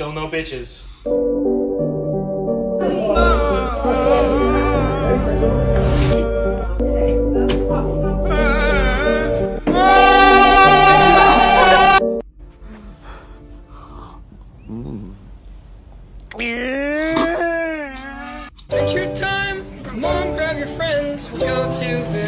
Still no bitches. Adventure time! Come on, grab your friends. We'll go to